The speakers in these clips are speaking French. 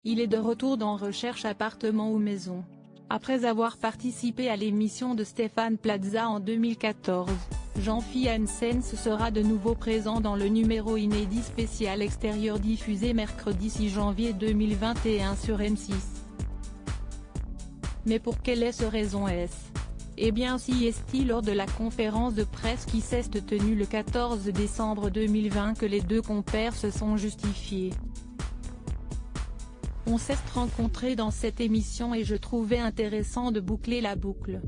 Il est de retour dans Recherche appartement ou maison. Après avoir participé à l'émission de Stéphane Plaza en 2014, Jean-Philippe Janssens sera de nouveau présent dans le numéro inédit spécial extérieur diffusé mercredi 6 janvier 2021 sur M6. Mais pour quelle raison est-ce? Eh bien si est-il lors de la conférence de presse qui s'est tenue le 14 décembre 2020 que les deux compères se sont justifiés. On s'est rencontrés dans cette émission et je trouvais intéressant de boucler la boucle.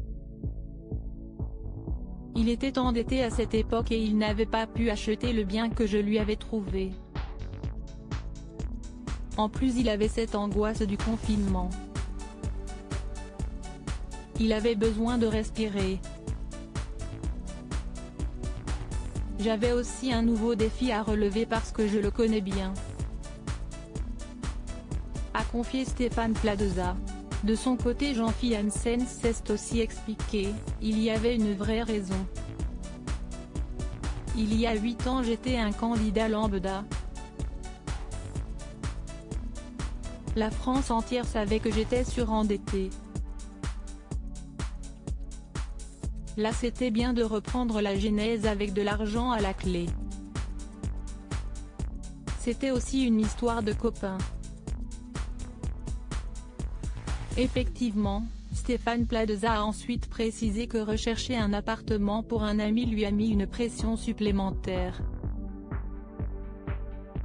Il était endetté à cette époque et il n'avait pas pu acheter le bien que je lui avais trouvé. En plus il avait cette angoisse du confinement. Il avait besoin de respirer. J'avais aussi un nouveau défi à relever parce que je le connais bien, a confié Stéphane Plaza. De son côté Jean-Philippe Janssens s'est aussi expliqué, il y avait une vraie raison. Il y a 8 ans j'étais un candidat lambda. La France entière savait que j'étais surendetté. Là c'était bien de reprendre la genèse avec de l'argent à la clé. C'était aussi une histoire de copains. Effectivement, Stéphane Plaza a ensuite précisé que rechercher un appartement pour un ami lui a mis une pression supplémentaire.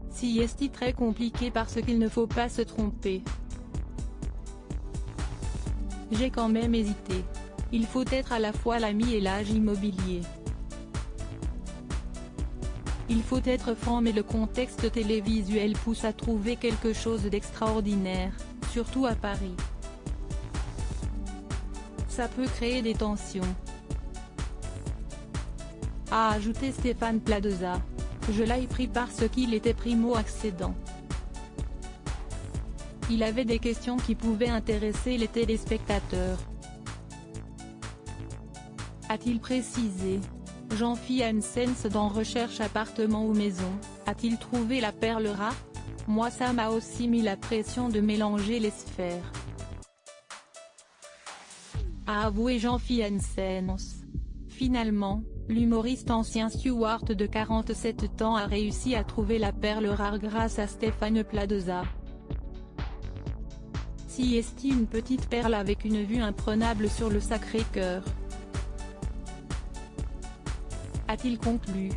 Si est très compliqué parce qu'il ne faut pas se tromper. J'ai quand même hésité. Il faut être à la fois l'ami et l'âge immobilier. Il faut être franc mais le contexte télévisuel pousse à trouver quelque chose d'extraordinaire, surtout à Paris. Ça peut créer des tensions, a ajouté Stéphane Plaza. Je l'ai pris parce qu'il était primo-accédant. Il avait des questions qui pouvaient intéresser les téléspectateurs, a-t-il précisé. Jean-Philippe Janssens dans Recherche appartement ou maison, a-t-il trouvé la perle rare? Moi ça m'a aussi mis la pression de mélanger les sphères, a avoué Jean-Philippe Janssens. Finalement, l'humoriste ancien steward de 47 ans a réussi à trouver la perle rare grâce à Stéphane Plaza. Si est une petite perle avec une vue imprenable sur le Sacré-Cœur, a-t-il conclu.